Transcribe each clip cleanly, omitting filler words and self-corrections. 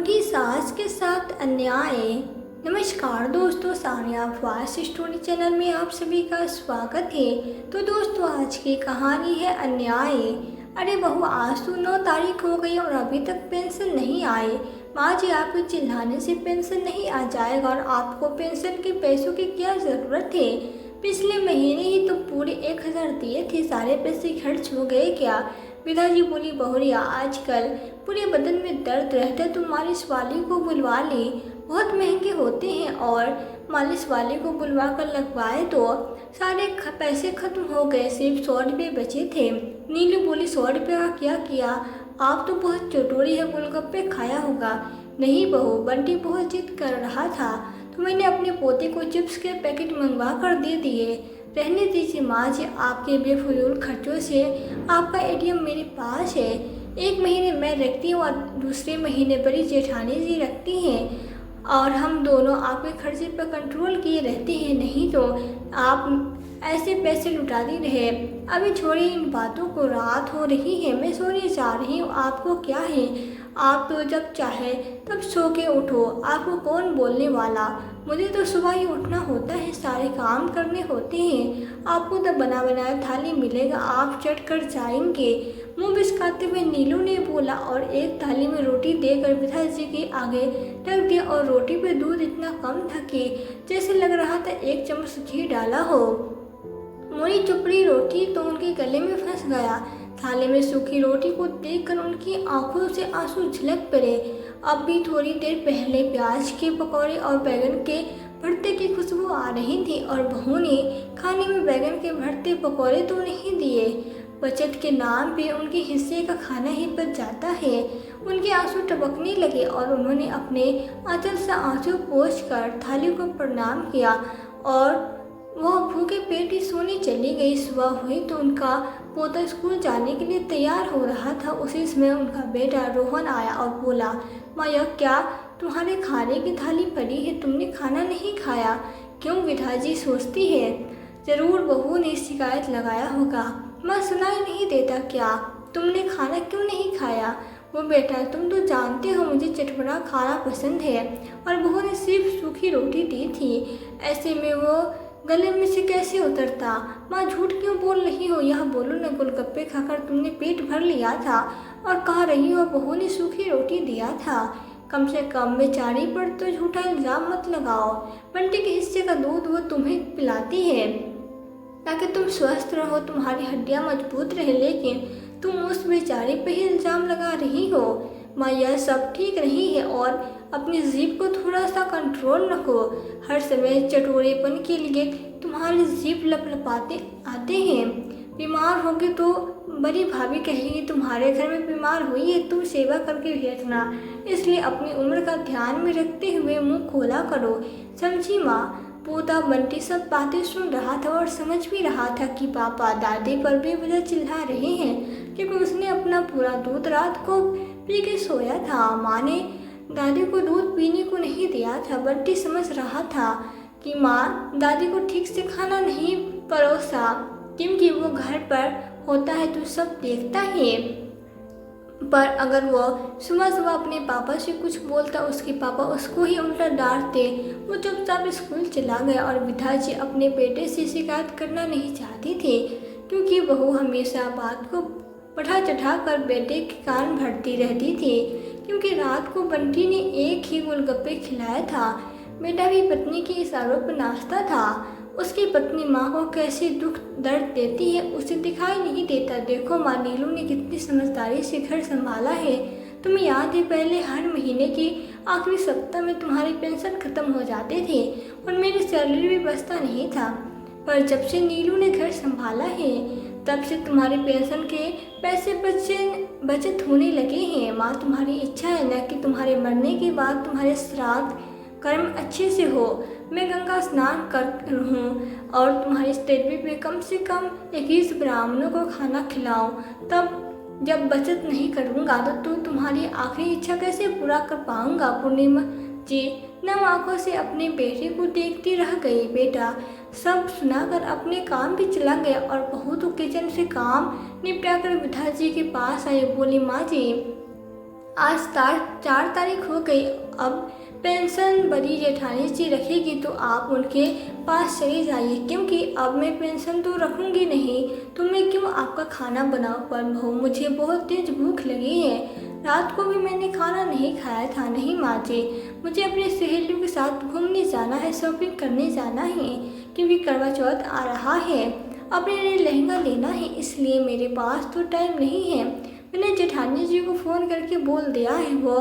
बूढ़ी सास के साथ अन्याय। नमस्कार दोस्तों, सानिया वॉइस स्टोरी चैनल में आप सभी का स्वागत है। तो दोस्तों, आज की कहानी है अन्याय। अरे बहू, आज तो 9 तारीख हो गई और अभी तक पेंशन नहीं आई। माँ जी, आपके चिल्लाने से पेंशन नहीं आ जाएगा और आपको पेंशन के पैसों की क्या ज़रूरत है? पिछले महीने ही तो पूरे 1000 दिए थे, सारे पैसे खर्च हो गए क्या? पिताजी बोली, बहुरिया आजकल पूरे बदन में दर्द रहता है, तुम मालिश वाली को बुलवा ली, बहुत महंगे होते हैं और मालिश वाले को बुलवा कर लगवाए तो सारे पैसे खत्म हो गए, सिर्फ 100 रुपये बचे थे। नीलू बोली, 100 रुपये का क्या किया? आप तो बहुत चटोरी है, गोलगप्पे खाया होगा। नहीं बहू, बंटी बहुत जिद कर रहा था तो मैंने अपने पोते को चिप्स के पैकेट मंगवा कर दे दिए। रहने दीजिए माँ जी, आपके बेफजूल खर्चों से आपका एटीएम मेरे पास है। एक महीने मैं रखती हूँ और दूसरे महीने बड़ी जेठानी जी रखती हैं और हम दोनों आपके खर्चे पर कंट्रोल किए रहते हैं, नहीं तो आप ऐसे पैसे लुटाती रहे। अभी छोड़िए इन बातों को, रात हो रही है, मैं सोने जा रही हूँ, आपको क्या है? आप तो जब चाहे तब सो के उठो, आपको कौन बोलने वाला? मुझे तो सुबह ही उठना होता है, सारे काम करने होते हैं। आपको तो बना बनाया थाली मिलेगा, आप चट कर जाएंगे। मुँह बिस्काते हुए नीलू ने बोला और एक थाली में रोटी देकर पिताजी के आगे रख दिया और रोटी पे दूध इतना कम था कि जैसे लग रहा था 1 चम्मच घी डाला हो। मोरी चुपड़ी रोटी तो उनके गले में फंस गया। थाली में सूखी रोटी को देखकर उनकी आंखों से आंसू झलक पड़े। अब भी थोड़ी देर पहले प्याज के पकौड़े और बैगन के भरते की खुशबू आ रही थी और बहू ने खाने में बैगन के भरते पकौड़े तो नहीं दिए। बचत के नाम पे उनके हिस्से का खाना ही बच जाता है। उनके आंसू टपकने लगे और उन्होंने अपने आंचल से आंसू पोंछकर थाली को प्रणाम किया और वह भूखे पेट ही सोने चली गई। सुबह हुई तो उनका पोता स्कूल जाने के लिए तैयार हो रहा था। उसी समय उनका बेटा रोहन आया और बोला, माँ यह क्या तुम्हारे खाने की थाली पड़ी है, तुमने खाना नहीं खाया? क्यों विधाजी सोचती है जरूर बहू ने शिकायत लगाया होगा। माँ सुनाई नहीं देता क्या? तुमने खाना क्यों नहीं खाया? वो बेटा, तुम तो जानते हो मुझे चटपटा खाना पसंद है और बहू ने सिर्फ सूखी रोटी दी थी, ऐसे में वो गले में से कैसे उतरता? माँ झूठ क्यों बोल रही हो? यह बोलो न, गोलगप्पे खाकर तुमने पेट भर लिया था और कह रही हो बहू ने सूखी रोटी दिया था। कम से कम बेचारी पर तो झूठा इल्जाम मत लगाओ। बंटी के हिस्से का दूध वो तुम्हें पिलाती है ताकि तुम स्वस्थ रहो, तुम्हारी हड्डियाँ मजबूत रहे, लेकिन तुम उस बेचारी पे ही इल्जाम लगा रही हो। माँ यह सब ठीक नहीं है और अपनी जीभ को थोड़ा सा कंट्रोल रखो। हर समय चटोरेपन के लिए तुम्हारी जीभ लपलपाते आते हैं। बीमार होगे तो बड़ी भाभी कहेगी तुम्हारे घर में बीमार हुई है, तुम सेवा करके भेजना, इसलिए अपनी उम्र का ध्यान में रखते हुए मुंह खोला करो, समझी माँ? पोता बंटी सब बातें सुन रहा था और समझ भी रहा था कि पापा दादी पर बेवजह चिल्ला रहे हैं क्योंकि उसने अपना पूरा दूध रात को पी के सोया था। माँ ने दादी को दूध पीने को नहीं दिया था। बंटी समझ रहा था कि माँ दादी को ठीक से खाना नहीं परोसा क्योंकि वो घर पर होता है तो सब देखता है, पर अगर वो सुबह सुबह अपने पापा से कुछ बोलता उसके पापा उसको ही उल्टा डांटते। वो चुपचाप स्कूल चला गया और विधाजी अपने बेटे से शिकायत करना नहीं चाहती थी क्योंकि बहू हमेशा बात को बढ़ा चढ़ा कर बेटे के कान भरती रहती थी क्योंकि रात को बंटी ने एक ही गोलगप्पे खिलाया था। बेटा भी पत्नी के इशारों पर नाचता था। उसकी पत्नी माँ को कैसे दुख दर्द देती है उसे दिखाई नहीं देता। देखो माँ, नीलू ने कितनी समझदारी से घर संभाला है। तुम्हें याद है पहले हर महीने के आखिरी सप्ताह में तुम्हारी पेंशन खत्म हो जाते थे और मेरी सैलरी भी बचता नहीं था, पर जब से नीलू ने घर संभाला है तब से तुम्हारी पेंशन के पैसे बचत होने लगे हैं। माँ, तुम्हारी इच्छा है ना कि तुम्हारे मरने के बाद तुम्हारे श्राद्ध कर्म अच्छे से हो। मैं गंगा स्नान कर हूँ और तुम्हारी स्टेटमेंट पे कम से कम 21 ब्राह्मणों को खाना खिलाऊं। तब जब बचत नहीं करूँगा तो तुम्हारी आखिरी इच्छा कैसे पूरा कर पाऊँगा? पूर्णिमा जी नम आंखों से अपने बेटे को देखती रह गई। बेटा सब सुनाकर अपने काम भी चला गया और बहू तो किचन से काम निपटा कर विधाजी के पास आई। बोली, माँ जी आज 4 तारीख हो गई। अब पेंशन बड़ी जेठानी जी रखेगी तो आप उनके पास चली जाइए, क्योंकि अब मैं पेंशन तो रखूँगी नहीं तो मैं क्यों आपका खाना बनाऊँ। पर बहू, मुझे बहुत तेज भूख लगी है। रात को भी मैंने खाना नहीं खाया था। नहीं माँ जी, मुझे अपनी सहेलियों के साथ घूमने जाना है, शॉपिंग करने जाना है, क्योंकि करवा चौथ आ रहा है। अपने लिए लहंगा लेना है, इसलिए मेरे पास तो टाइम नहीं है। मैंने जेठानी जी को फ़ोन करके बोल दिया है, वो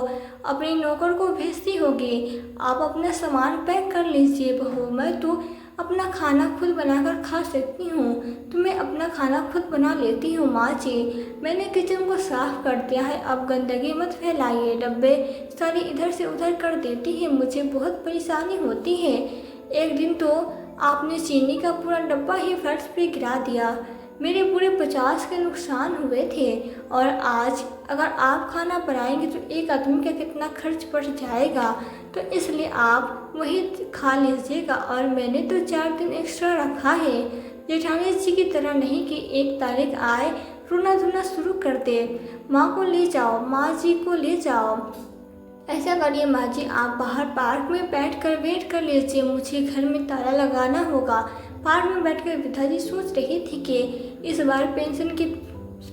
अपने नौकर को भेजती होगी। आप अपना सामान पैक कर लीजिए बहू, मैं तो अपना खाना खुद बनाकर खा सकती हूँ, तो मैं अपना खाना खुद बना लेती हूँ। माँ जी, मैंने किचन को साफ कर दिया है, अब गंदगी मत फैलाइए। डब्बे सारी इधर से उधर कर देती है, मुझे बहुत परेशानी होती है। एक दिन तो आपने चीनी का पूरा डब्बा ही फर्श पे गिरा दिया, मेरे पूरे 50 के नुकसान हुए थे। और आज अगर आप खाना बनाएंगे तो एक आदमी का कितना खर्च पड़ जाएगा, तो इसलिए आप वही खा लीजिएगा। और मैंने तो 4 दिन एक्स्ट्रा रखा है, जेठानी जी की तरह नहीं कि 1 तारीख आए रोना धोना शुरू कर दे। माँ को ले जाओ, माँ जी को ले जाओ। ऐसा करिए माँ जी, आप बाहर पार्क में बैठकर वेट कर लीजिए, मुझे घर में ताला लगाना होगा। पार्क में बैठकर पिताजी सोच रही थी कि इस बार पेंशन के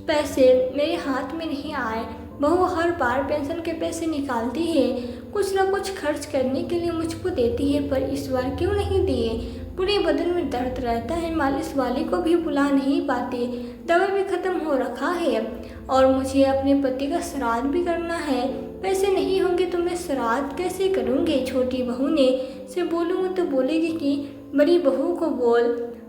पैसे मेरे हाथ में नहीं आए। बहू हर बार पेंशन के पैसे निकालती है, कुछ ना कुछ खर्च करने के लिए मुझको देती है, पर इस बार क्यों नहीं दिए। पूरे बदन में दर्द रहता है, मालिश वाली को भी बुला नहीं पाते, दवा भी खत्म हो रखा है, और मुझे अपने पति का श्राद्ध भी करना है। पैसे नहीं होंगे तो मैं श्राद्ध कैसे करूँगी। छोटी बहू ने से बोलूँगी तो बोलेगी कि बड़ी बहू को बोल,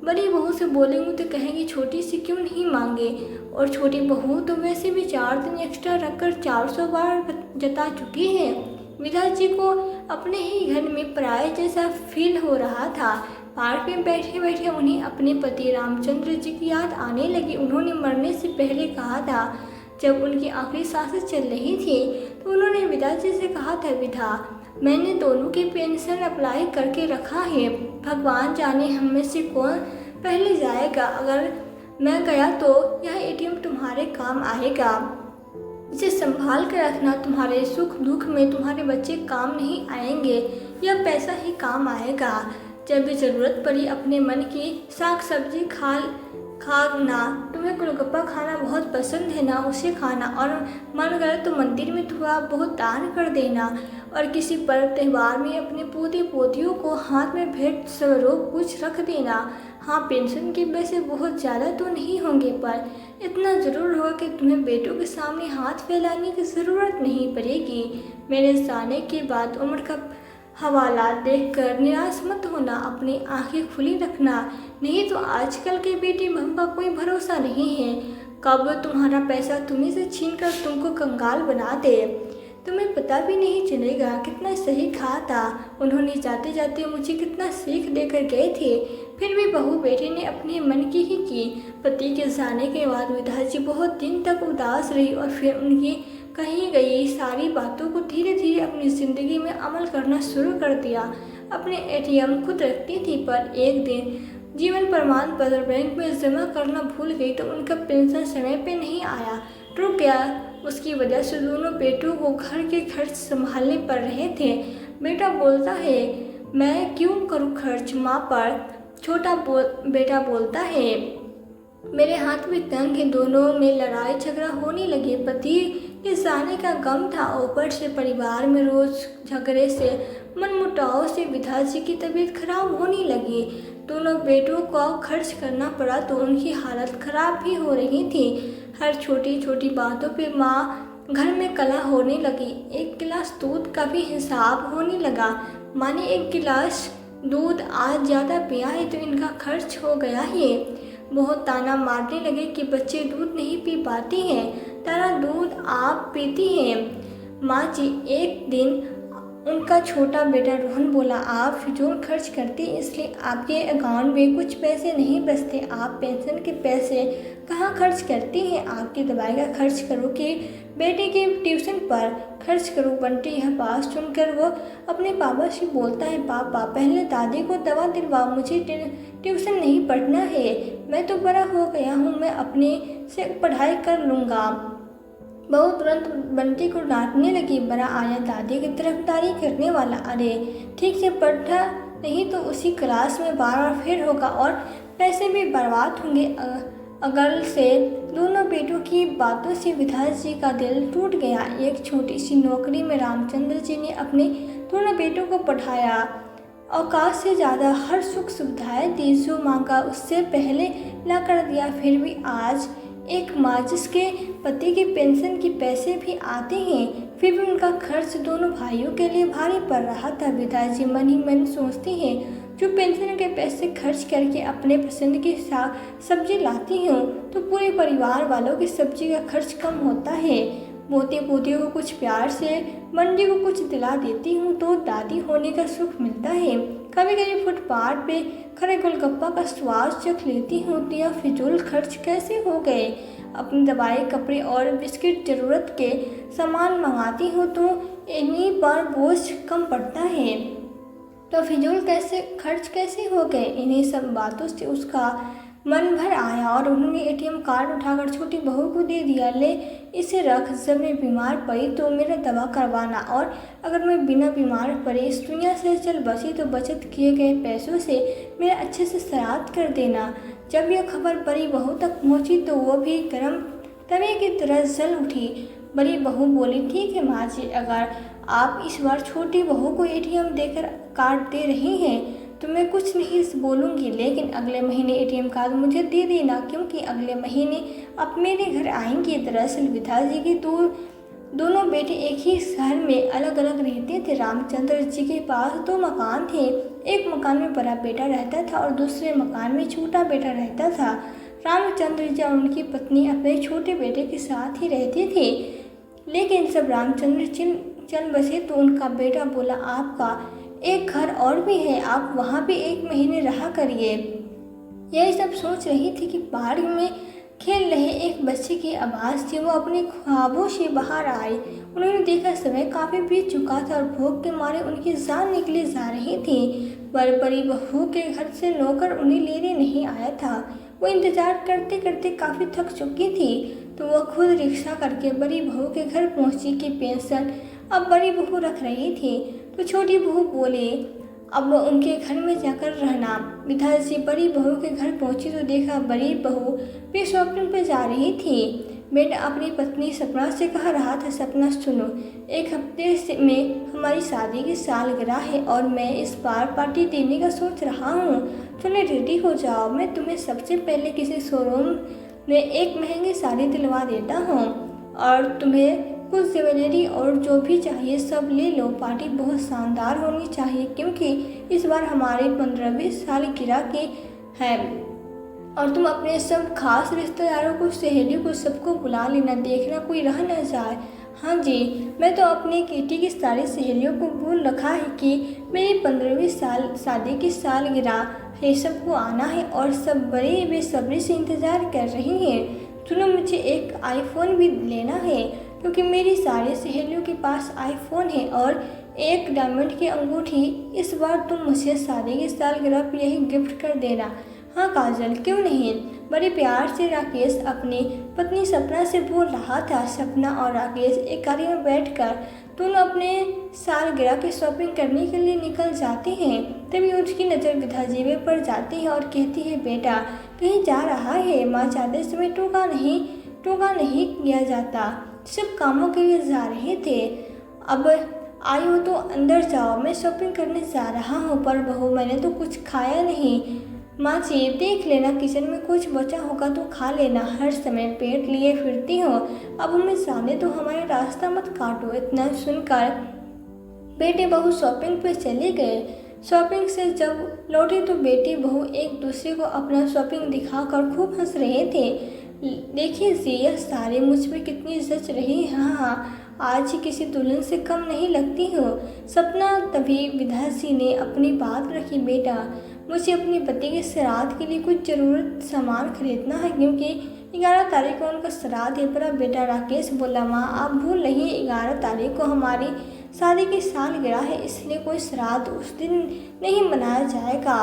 बड़ी बहू से बोलेंगे तो कहेंगी छोटी से क्यों नहीं मांगे। और छोटी बहू तो वैसे भी 4 दिन एक्स्ट्रा रखकर 400 बार जता चुकी है। विदा जी को अपने ही घर में पराये जैसा फील हो रहा था। पार्क में बैठे बैठे उन्हें अपने पति रामचंद्र जी की याद आने लगी। उन्होंने मरने से पहले कहा था, जब उनकी आखिरी सांसें चल रही थी, तो उन्होंने विदा जी से कहा था, विदा मैंने दोनों की पेंशन अप्लाई करके रखा है, भगवान जाने हम में से कौन पहले जाएगा। अगर मैं गया तो यह एटीएम तुम्हारे काम आएगा, इसे संभाल कर रखना। तुम्हारे सुख दुख में तुम्हारे बच्चे काम नहीं आएंगे, यह पैसा ही काम आएगा। जब भी ज़रूरत पड़ी अपने मन की साग सब्जी खाना। तुम्हें गोलगप्पा खाना बहुत पसंद है ना, उसे खाना, और मन करे तो मंदिर में थोड़ा बहुत दान कर देना। और किसी पर्व त्यौहार में अपने पोते पोतियों को हाथ में भेंट स्वरूप कुछ रख देना। हाँ, पेंशन के पैसे बहुत ज़्यादा तो नहीं होंगे, पर इतना ज़रूर होगा कि तुम्हें बेटों के सामने हाथ फैलाने की ज़रूरत नहीं पड़ेगी। मेरे जाने के बाद उम्र का हवाला देखकर निराश मत होना, अपनी आंखें खुली रखना, नहीं तो आजकल के बेटी बहू का कोई भरोसा नहीं है, कब तुम्हारा पैसा तुम्हीं से छीनकर तुमको कंगाल बना दे। तुम्हें पता भी नहीं चलेगा। कितना सही कहा था उन्होंने, जाते जाते मुझे कितना सीख देकर गए थे। फिर भी बहू बेटी ने अपने मन की ही की। पति के जाने के बाद विधा जी बहुत दिन तक उदास रही, और फिर उनकी कही गई सारी बातों को धीरे धीरे अपनी ज़िंदगी में अमल करना शुरू कर दिया। अपने एटीएम खुद रखती थी, पर एक दिन जीवन प्रमाण पत्र बैंक में जमा करना भूल गई तो उनका पेंशन समय पे नहीं आया, रुक गया। उसकी वजह से दोनों बेटों को घर के खर्च संभालने पड़ रहे थे। बेटा बोलता है, मैं क्यों करूं खर्च माँ पर। छोटा बेटा बोलता है, मेरे हाथ में तंग है। दोनों में लड़ाई झगड़ा होने लगे। पति के जाने का गम था, ऊपर से परिवार में रोज झगड़े से मनमुटाव से विधा जी की तबीयत खराब होने लगी। दोनों बेटों को खर्च करना पड़ा तो उनकी हालत खराब भी हो रही थी। हर छोटी छोटी बातों पे माँ घर में कलह होने लगी। एक गिलास दूध का भी हिसाब होने लगा। माँ ने 1 गिलास दूध आज ज़्यादा पिया है तो इनका खर्च हो गया है। बहुत ताना मारने लगे कि बच्चे दूध नहीं पी पाते हैं, तारा दूध आप पीती हैं। माँ जी, एक दिन उनका छोटा बेटा रोहन बोला, आप फिजूल खर्च करती इसलिए आपके अकाउंट में कुछ पैसे नहीं बचते। आप पेंशन के पैसे कहाँ खर्च करती हैं? आपकी दवाई का खर्च करो कि बेटे के ट्यूशन पर खर्च करो। बंटी यह बात सुनकर वो अपने पापा से बोलता है, पापा पहले दादी को दवा दिलवाओ, मुझे ट्यूशन नहीं पढ़ना है, मैं तो बड़ा हो गया हूँ, मैं अपने से पढ़ाई कर लूँगा। बहू तुरंत बंटी को डांटने लगी। बड़ा आया दादी की तरफदारी करने वाला, अरे ठीक से पढ़ा नहीं तो उसी क्लास में बार बार फेल होगा और पैसे भी बर्बाद होंगे। अगल से दोनों बेटों की बातों से विधायक जी का दिल टूट गया। एक छोटी सी नौकरी में रामचंद्र जी ने अपने दोनों बेटों को पढ़ाया, औकात से ज़्यादा हर सुख सुविधाएं दी, जो मांगा उससे पहले ला कर दिया। फिर भी आज एक माँ जिसके पति की पेंशन के पैसे भी आते हैं, फिर भी उनका खर्च दोनों भाइयों के लिए भारी पड़ रहा था। पिताजी जी मन ही मन सोचते हैं, जो पेंशन के पैसे खर्च करके अपने पसंद की सब्जी लाती हूँ तो पूरे परिवार वालों की सब्जी का खर्च कम होता है। पोते पोतियों को कुछ प्यार से, मंडी को कुछ दिला देती हूँ तो दादी होने का सुख मिलता है। कभी कभी फुटपाथ पे खड़े गोलगप्पा का स्वाद चख लेती हूँ। तो यह फिजूल खर्च कैसे हो गए। अपनी दवाई, कपड़े और बिस्किट जरूरत के सामान मंगाती हूँ तो इन्हीं पर बोझ कम पड़ता है। तो फिजूल खर्च कैसे हो गए। इन्हीं सब बातों से उसका मन भर आया और उन्होंने एटीएम कार्ड उठाकर छोटी बहू को दे दिया। ले इसे रख, जब मैं बीमार पड़ी तो मेरा दवा करवाना, और अगर मैं बिना बीमार पड़े इस दुनिया से चल बसी तो बचत किए गए पैसों से मेरा अच्छे से श्राद्ध कर देना। जब यह खबर बड़ी बहू तक पहुंची तो वो भी गर्म तवे की तरह जल उठी। बड़ी बहू बोली, ठीक है माँ जी, अगर आप इस बार छोटी बहू को एटीएम देकर कार्ड दे रही हैं तो मैं कुछ नहीं बोलूँगी, लेकिन अगले महीने एटीएम कार्ड मुझे दे देना, क्योंकि अगले महीने आप मेरे घर आएंगे। दरअसल पिताजी के दोनों बेटे एक ही शहर में अलग अलग रहते थे। रामचंद्र जी के पास 2 मकान थे। एक मकान में बड़ा बेटा रहता था और दूसरे मकान में छोटा बेटा रहता था। रामचंद्र जी और उनकी पत्नी अपने छोटे बेटे के साथ ही रहते थे, लेकिन जब रामचंद्र चल बसे तो उनका बेटा बोला, आपका एक घर और भी है, आप वहाँ भी 1 महीने रहा करिए। यही सब सोच रही थी कि पार्क में खेल रहे एक बच्चे की आवाज़ थी। वो अपने ख्वाबों से बाहर आए। उन्होंने देखा समय काफ़ी बीत चुका था और भूख के मारे उनकी जान निकली जा रही थी। पर बड़ी बहू के घर से नौकर उन्हें लेने नहीं आया था। वो इंतजार करते करते काफ़ी थक चुकी थी, तो वह खुद रिक्शा करके बड़ी बहू के घर पहुंची कि पेंशन अब बड़ी बहू रख रही थी। तो छोटी बहू बोली, अब उनके घर में जाकर रहना। विधायक जी बड़ी बहू के घर पहुंची तो देखा बड़ी बहू भी शॉपिंग पे जा रही थी। बेटा अपनी पत्नी सपना से कह रहा था, सपना सुनो, 1 हफ्ते में हमारी शादी की सालगिरह है और मैं इस बार पार्टी देने का सोच रहा हूँ। चलो रेडी हो जाओ, मैं तुम्हें सबसे पहले किसी शोरूम में एक महंगी साड़ी दिलवा देता हूँ और तुम्हें कुछ ज्वेलरी और जो भी चाहिए सब ले लो। पार्टी बहुत शानदार होनी चाहिए, क्योंकि इस बार हमारे 15वीं सालगिरह की है और तुम अपने सब खास रिश्तेदारों को, सहेलियों को, सबको बुला लेना, देखना कोई रह न जाए। हाँ जी, मैं तो अपनी किटी की सारी सहेलियों को बोल रखा है कि मेरी 15वीं शादी की सालगिरह है, सबको आना है और सब बड़े बेसब्री से इंतज़ार कर रही हैं। सुनो, मुझे एक आईफोन भी लेना है, क्योंकि मेरी सारी सहेलियों के पास आईफोन है और एक डायमंड की अंगूठी। इस बार तुम मुझे शादी की सालगिरह पर यही गिफ्ट कर देना। हाँ काजल, क्यों नहीं। बड़े प्यार से राकेश अपनी पत्नी सपना से बोल रहा था। सपना और राकेश एक गाड़ी में बैठकर दोनों अपने सालगिरह की शॉपिंग करने के लिए निकल जाते हैं। तभी उसकी नज़र विधाजीवे पर जाती है और कहती है, बेटा कहीं जा रहा है। माँ जाते समय टोका नहीं किया जाता, सब कामों के लिए जा रहे थे। अब आई हो तो अंदर जाओ, मैं शॉपिंग करने जा रहा हूँ। पर बहू, मैंने तो कुछ खाया नहीं। माँ जी देख लेना, किचन में कुछ बचा होगा तो खा लेना, हर समय पेट लिए फिरती हो। अब हमें जाने तो हमारा रास्ता मत काटो। इतना सुनकर बेटे बहू शॉपिंग पे चले गए। शॉपिंग से जब लौटे तो बेटी बहू एक दूसरे को अपना शॉपिंग दिखाकर खूब हंस रहे थे। देखिए जी, यह साड़ी मुझ पर कितनी जच रही है। हाँ, आज ही किसी दुल्हन से कम नहीं लगती हो। सपना तभी विधासी ने अपनी बात रखी, बेटा मुझे अपने पति के श्राद्ध के लिए कुछ ज़रूरत सामान खरीदना है, क्योंकि 11 तारीख को उनका श्राद्ध है। बड़ा बेटा राकेश बोला, माँ आप भूल रही हैं, 11 तारीख को हमारी शादी की सालगिरह है, इसलिए कोई श्राद्ध उस दिन नहीं मनाया जाएगा।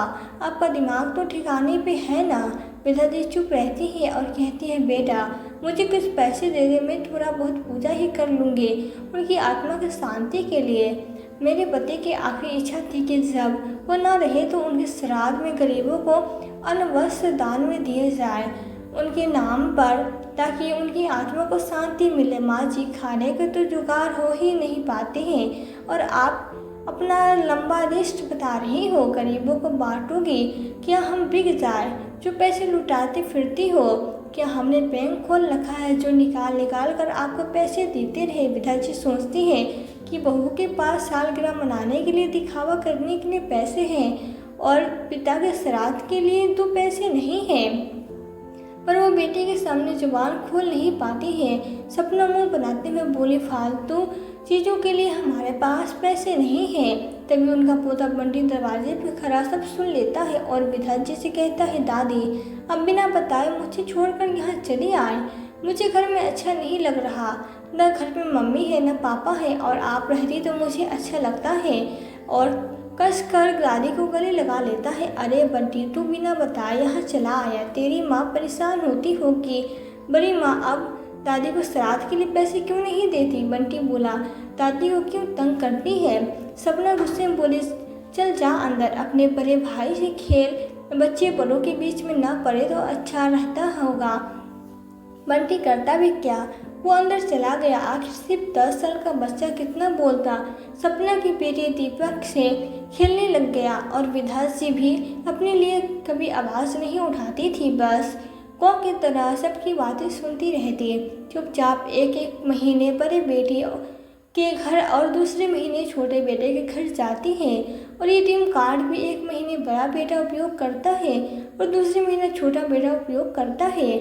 आपका दिमाग तो ठिकाने पे है ना। विधा जी चुप रहती है और कहती है, बेटा मुझे कुछ पैसे दे दे, मैं थोड़ा बहुत पूजा ही कर लूँगी उनकी आत्मा की शांति के लिए। मेरे पति की आखिरी इच्छा थी कि जब वो ना रहे तो उनके श्राद्ध में गरीबों को अन्न वस्त्र दान में दिए जाए उनके नाम पर, ताकि उनकी आत्मा को शांति मिले। माँ जी, खाने के तो जुगाड़ हो ही नहीं पाते हैं और आप अपना लंबा लिस्ट बता रही हो, गरीबों को बांटोगी? क्या हम बिक जाए जो पैसे लुटाती फिरती हो? क्या हमने बैंक खोल रखा है जो निकाल निकाल कर आपको पैसे देते रहे? विधा जी सोचती है कि बहू के पास सालगिरह मनाने के लिए, दिखावा करने के लिए पैसे हैं और पिता के श्राद्ध के लिए तो पैसे नहीं हैं, पर वो बेटे के सामने जुबान खोल नहीं पाती है। सपना मुंह बनाते हुए बोली, फालतू चीज़ों के लिए हमारे पास पैसे नहीं हैं। तभी उनका पोता बंटी दरवाजे पर खड़ा सब सुन लेता है और विधा जी से कहता है, दादी अब बिना बताए मुझे छोड़कर यहाँ चली आए। मुझे घर में अच्छा नहीं लग रहा, न घर में मम्मी है न पापा है, और आप रहती तो मुझे अच्छा लगता है। और कस कर दादी को गले लगा लेता है। अरे बंटी, तू बिना बताए यहाँ चला आया, तेरी माँ परेशान होती होगी। बड़ी माँ अब दादी को श्राद्ध के लिए पैसे क्यों नहीं देती? बंटी बोला, दादी को क्यों तंग करती है? सपना गुस्से में बोली, चल जा अंदर, अपने बड़े भाई से खेल, बच्चे बड़ों के बीच में ना पड़े तो अच्छा रहता होगा। बंटी करता भी क्या, वो अंदर चला गया। आखिर सिर्फ 10 साल का बच्चा कितना बोलता। सपना की बेटी दीपक से खेलने लग गया और विधा जी भी अपने लिए कभी आवाज़ नहीं उठाती थी, बस कौ की तरह सबकी बातें सुनती रहती। चुपचाप एक एक महीने बड़े बेटी के घर और दूसरे महीने छोटे बेटे के घर जाती है और एटीएम कार्ड भी एक महीने बड़ा बेटा उपयोग करता है और दूसरे महीने छोटा बेटा उपयोग करता है।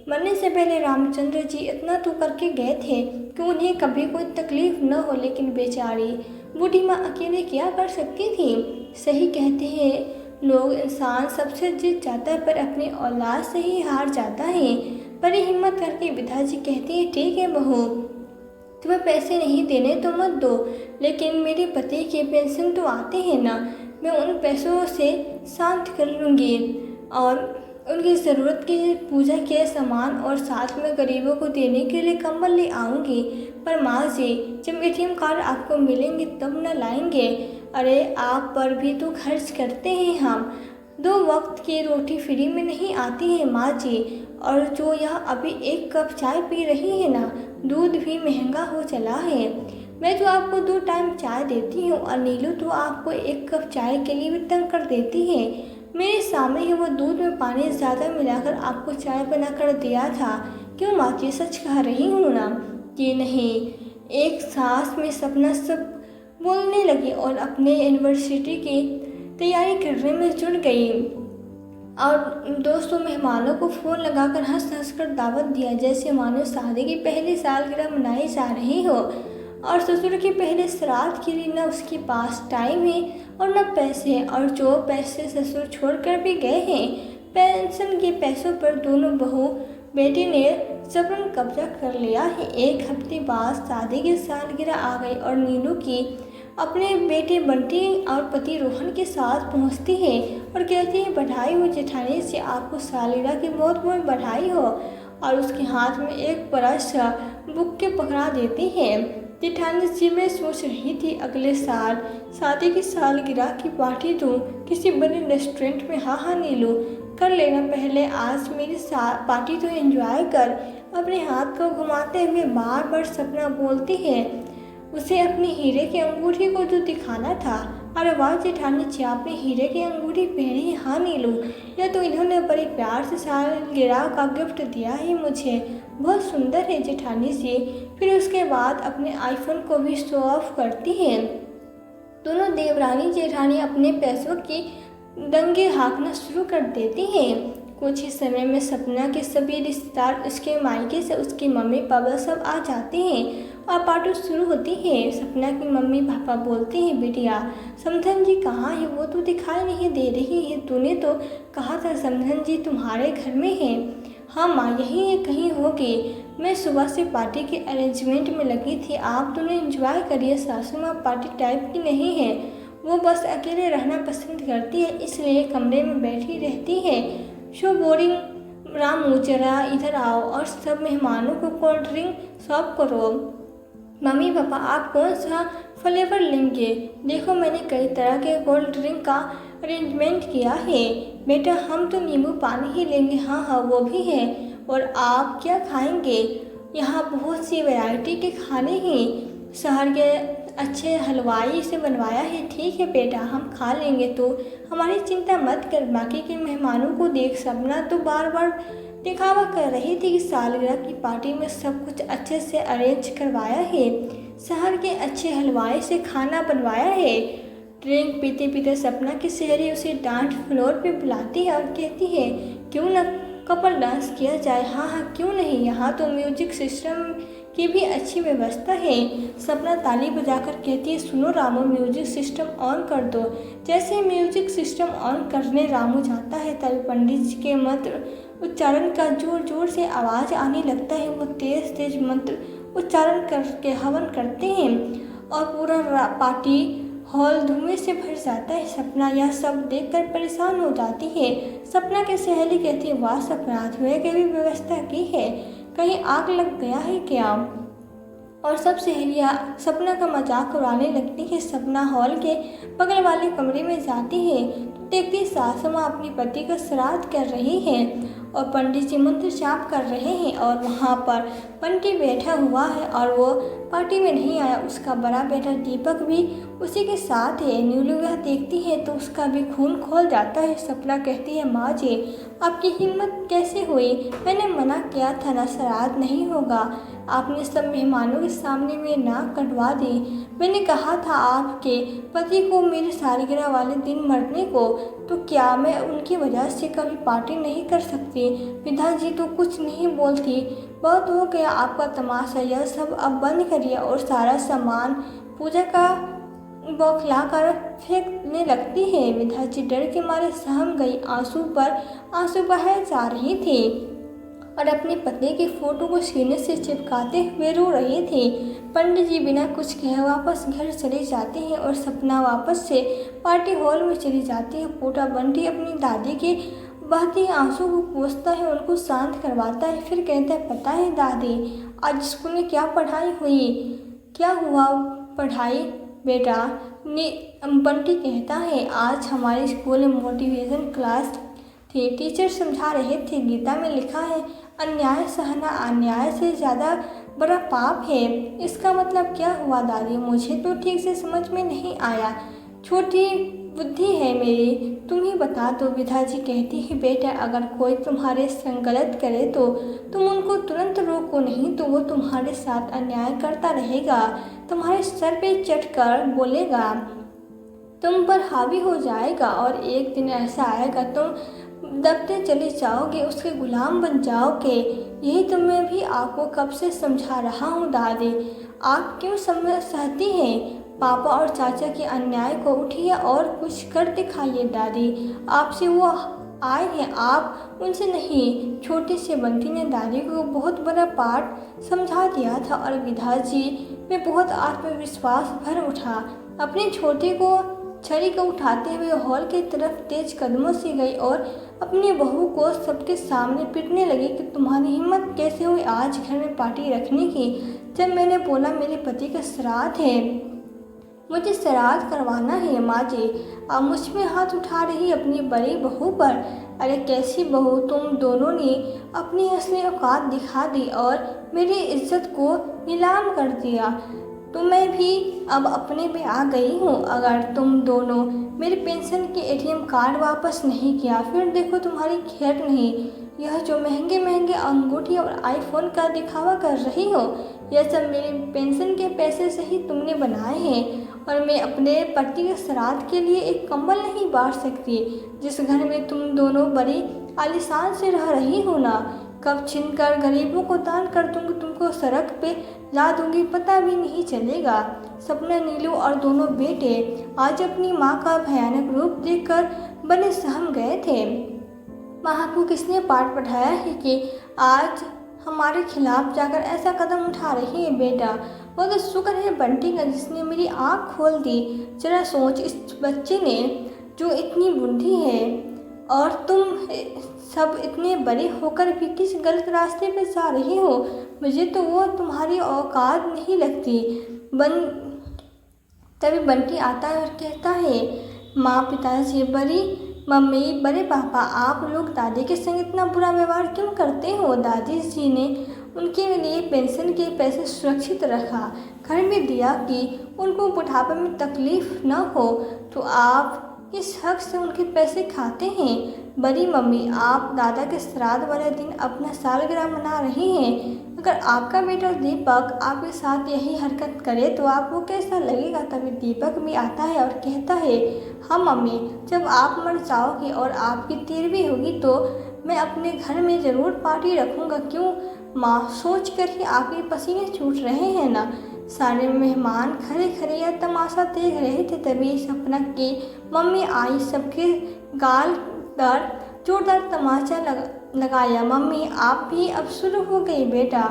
मरने से पहले रामचंद्र जी इतना तो करके गए थे कि उन्हें कभी कोई तकलीफ न हो, लेकिन बेचारी बूढ़ी माँ अकेले क्या कर सकती थी? सही कहते हैं लोग, इंसान सबसे जीत जाता है पर अपनी औलाद से ही हार जाता है। बड़ी हिम्मत करके विधा जी कहती है, ठीक है बहू, तुम्हें पैसे नहीं देने तो मत दो, लेकिन मेरे पति के पेंशन तो आते हैं ना, मैं उन पैसों से शांत कर लूँगी और उनकी ज़रूरत की पूजा के सामान और साथ में गरीबों को देने के लिए कंबल ले आऊँगी। पर माँ जी, जब एटीएम कार्ड आपको मिलेंगे तब न लाएंगे? अरे आप पर भी तो खर्च करते हैं हम, 2 वक्त की रोटी फ्री में नहीं आती है माँ जी, और जो यह अभी 1 कप चाय पी रही है ना, दूध भी महंगा हो चला है। मैं तो आपको 2 टाइम चाय देती हूँ और नीलू तो आपको 1 कप चाय के लिए भी तंग कर देती है। मेरे सामने ही वो दूध में पानी ज़्यादा मिलाकर आपको चाय बनाकर दिया था। क्यों माँ जी, सच कह रही हूँ ना? कि नहीं। एक सांस में सपना सब बोलने लगी और अपने यूनिवर्सिटी की तैयारी करने में जुट गई और दोस्तों मेहमानों को फ़ोन लगाकर हंस हंस कर दावत दिया, जैसे मानो शादी की पहली सालगिरह मनाई जा रही हो। और ससुर के पहले श्राद्ध के लिए न उसके पास टाइम है और न पैसे, और जो पैसे ससुर छोड़कर भी गए हैं, पेंशन के पैसों पर दोनों बहू बेटी ने जबरन कब्जा कर लिया है। 1 हफ्ते बाद शादी की सालगिरह आ गई और नीलू की अपने बेटे बंटी और पति रोहन के साथ पहुंचती है और कहती है, बधाई हो जेठानी से, आपको सालगिरह की बहुत बहुत बधाई हो, और उसके हाथ में एक बड़ा सा बुक्के पकड़ा देती है। जेठानी जी में सोच रही थी, अगले साल शादी की सालगिरह की पार्टी दूँ किसी बड़े रेस्टोरेंट में। हाँ नीलू, कर लेना, पहले आज मेरी पार्टी तो एंजॉय कर। अपने हाथ को घुमाते हुए बार बार सपना बोलती है उसे अपनी हीरे की अंगूठी को जो दिखाना था। अरे वाह जेठानी जी, आपने हीरे की अंगूठी पहनी है? हाँ नीलू, यह तो इन्होंने बड़े प्यार से सालगिरह का गिफ्ट दिया है मुझे, बहुत सुंदर है जेठानी जी। फिर उसके बाद अपने आईफोन को भी शो ऑफ करती है। दोनों देवरानी जेठानी अपने पैसों की दंगे हाँकना शुरू कर देती हैं। कुछ ही समय में सपना के सभी रिश्तेदार, उसके मायके से उसकी मम्मी पापा सब आ जाते हैं और पार्टी शुरू होती है। सपना की मम्मी पापा बोलते हैं, बिटिया समधन जी कहाँ है? वो तो दिखाई नहीं दे रही है, तूने तो कहा था समधन जी तुम्हारे घर में है। हाँ माँ, यही कहीं होगी। मैं सुबह से पार्टी के अरेंजमेंट में लगी थी। आप दोनों एंजॉय करिए। सासू माँ पार्टी टाइप की नहीं है, वो बस अकेले रहना पसंद करती है, इसलिए कमरे में बैठी रहती है। Show boring. रामू, जरा इधर आओ और सब मेहमानों को कोल्ड ड्रिंक सर्व करो। मम्मी पापा, आप कौन सा फ्लेवर लेंगे? देखो, मैंने कई तरह के कोल्ड ड्रिंक का अरेंजमेंट किया है। बेटा, हम तो नींबू पानी ही लेंगे। हाँ हाँ, वो भी है। और आप क्या खाएंगे? यहाँ बहुत सी वैरायटी के खाने हैं। शहर के अच्छे हलवाई से बनवाया है। ठीक है बेटा, हम खा लेंगे, तो हमारी चिंता मत कर। बाकी के मेहमानों को देख। सपना तो बार बार दिखावा कर रही थी कि सालगिरह की पार्टी में सब कुछ अच्छे से अरेंज करवाया है, शहर के अच्छे हलवाई से खाना बनवाया है। ड्रिंक पीते पीते सपना की सहेली उसे डांस फ्लोर पे बुलाती है और कहती है, क्यों न कपल डांस किया जाए? हाँ हाँ, क्यों नहीं। यहाँ तो म्यूजिक सिस्टम की भी अच्छी व्यवस्था है। सपना ताली बजाकर कहती है, सुनो रामू, म्यूजिक सिस्टम ऑन कर दो। जैसे म्यूजिक सिस्टम ऑन करने रामू जाता है, तभी पंडित जी के मंत्र उच्चारण का जोर जोर से आवाज़ आने लगता है। वो तेज तेज मंत्र उच्चारण करके हवन करते हैं और पूरा पार्टी हॉल धुएं से भर जाता है। सपना यह सब देखकर परेशान हो जाती है। सपना की सहेली कहती है, वाह सपना, धुएं की भी व्यवस्था की है, कहीं आग लग गया है क्या? और सब सहेलियाँ सपना का मजाक उड़ाने लगती है। सपना हॉल के बगल वाले कमरे में जाती है तो देखती सासू माँ अपने पति का श्राद्ध कर रही है और पंडित जी मंत्र जाप कर रहे हैं और वहाँ पर बंटी बैठा हुआ है और वो पार्टी में नहीं आया। उसका बड़ा बेटा दीपक भी उसी के साथ है। नीलू यह देखती है तो उसका भी खून खौल जाता है। सपना कहती है, माँ जी, आपकी हिम्मत कैसे हुई? मैंने मना किया था ना, श्राद्ध नहीं होगा। आपने सब मेहमानों के सामने मेरी नाक कटवा दी। मैंने कहा था आपके पति को मेरे सालगिरह वाले दिन मरने को, तो क्या मैं उनकी वजह से कभी पार्टी नहीं कर सकती? विधा जी तो कुछ नहीं बोलती। बहुत हो गया आपका तमाशा, यह सब अब बंद करिए। और सारा सामान पूजा का बौखला कर फेंकने लगती है। विधा जी डर के मारे सहम गई, आंसू पर आंसू बहाए जा रही थी और अपने पति की फोटो को सीने से चिपकाते हुए रो रही थी। पंडित जी बिना कुछ कहे वापस घर चले जाते हैं और सपना वापस से पार्टी हॉल में चली जाती है। पोटा बंटी अपनी दादी के बहती आंसू को पोंछता है, उनको शांत करवाता है, फिर कहता है, पता है दादी, आज स्कूल में क्या पढ़ाई हुई? क्या हुआ पढ़ाई बेटा? बंटी कहता है, आज हमारे स्कूल में मोटिवेशन क्लास थी। टीचर समझा रहे थे, गीता में लिखा है, अन्याय सहना अन्याय से ज़्यादा बड़ा पाप है। इसका मतलब क्या हुआ दादी? मुझे तो ठीक से समझ में नहीं आया, छोटी बुद्धि है मेरी, तुम ही बता दो। विधा जी कहती है, बेटा, अगर कोई तुम्हारे संग गलत करे तो तुम उनको तुरंत रोको, नहीं तो वो तुम्हारे साथ अन्याय करता रहेगा, तुम्हारे सर पे चढ़कर बोलेगा, तुम पर हावी हो जाएगा और एक दिन ऐसा आएगा तुम दबते चले जाओगे, उसके गुलाम बन जाओगे। यही तो मैं भी आपको कब से समझा रहा हूँ दादी, आप क्यों सहती हैं? पापा और चाचा के अन्याय को उठिए और कुछ कर दिखाइए दादी, आपसे वो आए हैं, आप उनसे नहीं। छोटी सी बंटी ने दादी को बहुत बड़ा पाठ समझा दिया था और विधा जी में बहुत आत्मविश्वास भर उठा। अपने छोटे को छड़ी को उठाते हुए हॉल की तरफ तेज कदमों से गई और अपनी बहू को सबके सामने पीटने लगी कि तुम्हारी हिम्मत कैसे हुई आज घर में पार्टी रखने की, जब मैंने बोला मेरे पति का श्राद्ध है, मुझे श्राद्ध करवाना है। माँ जी, आप मुझ में हाथ उठा रही अपनी बड़ी बहू पर। अरे कैसी बहू, तुम दोनों ने अपनी असली औकात दिखा दी और मेरी इज्जत को नीलाम कर दिया। तो मैं भी अब अपने में आ गई हूँ। अगर तुम दोनों मेरे पेंशन के एटीएम कार्ड वापस नहीं किया, फिर देखो तुम्हारी खैर नहीं। यह जो महंगे महंगे अंगूठी और आईफोन का दिखावा कर रही हो, यह सब मेरे पेंशन के पैसे से ही तुमने बनाए हैं। और मैं अपने पति के श्राद्ध के लिए एक कंबल नहीं बांट सकती। जिस घर में तुम दोनों बड़ी आलीशान से रह रही हो ना, कब छीनकर गरीबों को दान कर दूंगी, तुमको सड़क पे ला दूंगी, पता भी नहीं चलेगा। सपना, नीलू और दोनों बेटे आज अपनी माँ का भयानक रूप देखकर बड़े सहम गए थे। माँ आपको किसने पाठ पढ़ाया है कि आज हमारे खिलाफ जाकर ऐसा कदम उठा रही है बेटा। वो तो शुक्र है बंटी का जिसने मेरी आँख खोल दी। जरा सोच, इस बच्चे ने जो इतनी बुद्धि है और तुम सब इतने बड़े होकर भी किस गलत रास्ते पे जा रही हो। मुझे तो वो तुम्हारी औकात नहीं लगती। तभी बंटी आता है और कहता है, माँ, पिताजी, बड़ी मम्मी, बड़े पापा, आप लोग दादी के संग इतना बुरा व्यवहार क्यों करते हो। दादी जी ने उनके लिए पेंशन के पैसे सुरक्षित रखा, घर में दिया कि उनको बुढ़ापे में तकलीफ न हो, तो आप किस हक से उनके पैसे खाते हैं। बड़ी मम्मी, आप दादा के श्राद्ध वाले दिन अपना सालगिरह मना रही हैं। अगर आपका बेटा दीपक आपके साथ यही हरकत करे तो आपको कैसा लगेगा। तभी दीपक भी आता है और कहता है, हाँ मम्मी, जब आप मर जाओगे और आपकी 13वीं होगी तो मैं अपने घर में ज़रूर पार्टी रखूँगा। क्यों माँ, सोच कर ही आपके पसीने छूट रहे हैं ना। सारे मेहमान खड़े खड़े या तमाशा देख रहे थे। तभी सपना की मम्मी आई, सबके गाल पर जोरदार तमाचा लगाया। मम्मी, आप भी अब शुरू हो गई बेटा।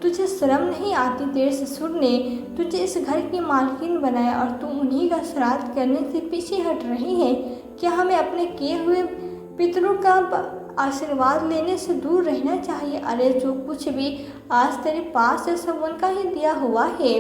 तुझे शर्म नहीं आती? तेरे ससुर ने तुझे इस घर की मालकिन बनाया और तू उन्हीं का श्राद्ध करने से पीछे हट रही है। क्या हमें अपने किए हुए पितरों का आशीर्वाद लेने से दूर रहना चाहिए। अरे जो कुछ भी आज तेरे पास है सब उनका ही दिया हुआ है।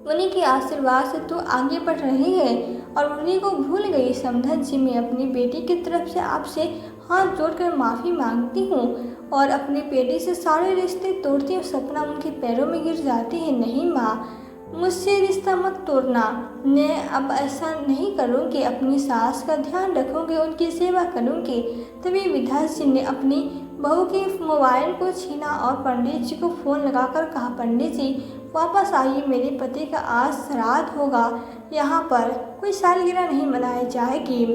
उन्हीं के आशीर्वाद से तू आगे बढ़ रही है और उन्हीं को भूल गई। समझा जी, मैं अपनी बेटी की तरफ से आपसे हाथ जोड़कर माफ़ी मांगती हूँ और अपनी बेटी से सारे रिश्ते तोड़ती हूँ। सपना उनके पैरों में गिर जाती है। नहीं माँ, मुझसे रिश्ता मत तोड़ना। मैं अब ऐसा नहीं करूँगी। अपनी सास का ध्यान रखूँगी, उनकी सेवा करूँगी। तभी विधाता जी ने अपनी बहू के मोबाइल को छीना और पंडित जी को फ़ोन लगाकर कहा, पंडित जी वापस आइए, मेरे पति का आज श्राद्ध होगा, यहाँ पर कोई सालगिरह नहीं मनाई जाएगी।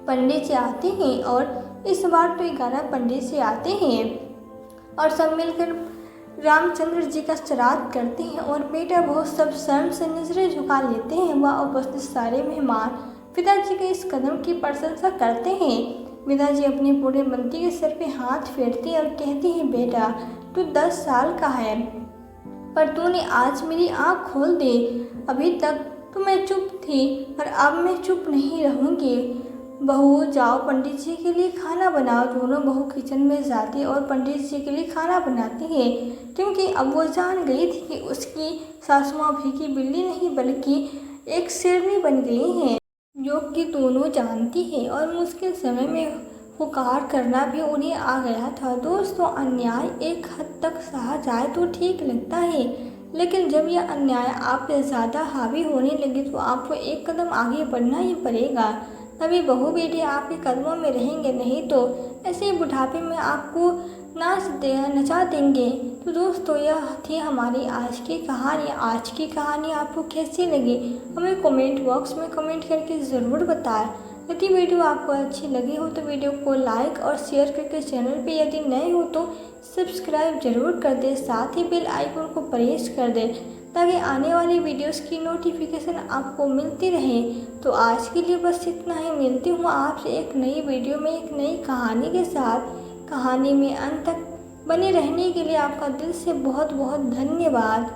पंडित जी आते हैं और इस बार तो 11 पंडित जी आते हैं और सब मिलकर रामचंद्र जी का श्राद्ध करते हैं और बेटा बहुत सब शर्म से नजरें झुका लेते हैं। वह उपस्थित सारे मेहमान पिताजी के इस कदम की प्रशंसा करते हैं। पिताजी अपने बूढ़े बंटी के सर पे हाथ फेरती है और कहती है, बेटा तू 10 साल का है पर तूने आज मेरी आँख खोल दी। अभी तक तो मैं चुप थी पर अब मैं चुप नहीं रहूँगी। बहू, जाओ पंडित जी के लिए खाना बनाओ। दोनों बहू किचन में जाती और पंडित जी के लिए खाना बनाती है, क्योंकि अब वो जान गई थी कि उसकी सासू माँ भीगी बिल्ली नहीं बल्कि एक शेरनी बन गई हैं, जो कि दोनों जानती है और मुश्किल समय में पुकार करना भी उन्हें आ गया था। दोस्तों, अन्याय एक हद तक सहा जाए तो ठीक लगता है, लेकिन जब यह अन्याय आप पे ज़्यादा हावी होने लगे तो आपको एक कदम आगे बढ़ना ही पड़ेगा। तभी बहू बेटी आपके कदमों में रहेंगे, नहीं तो ऐसे बुढ़ापे में आपको नचा देंगे। तो दोस्तों, यह थी हमारी आज की कहानी। आज की कहानी आपको कैसी लगी हमें कमेंट बॉक्स में कमेंट करके ज़रूर बताएं। यदि वीडियो आपको अच्छी लगी हो तो वीडियो को लाइक और शेयर करके चैनल पे यदि नए हो तो सब्सक्राइब जरूर कर दें। साथ ही बेल आइकन को प्रेस कर दें ताकि आने वाली वीडियोस की नोटिफिकेशन आपको मिलती रहे। तो आज के लिए बस इतना ही। मिलती हूँ आपसे एक नई वीडियो में एक नई कहानी के साथ। कहानी में अंत तक बने रहने के लिए आपका दिल से बहुत बहुत धन्यवाद।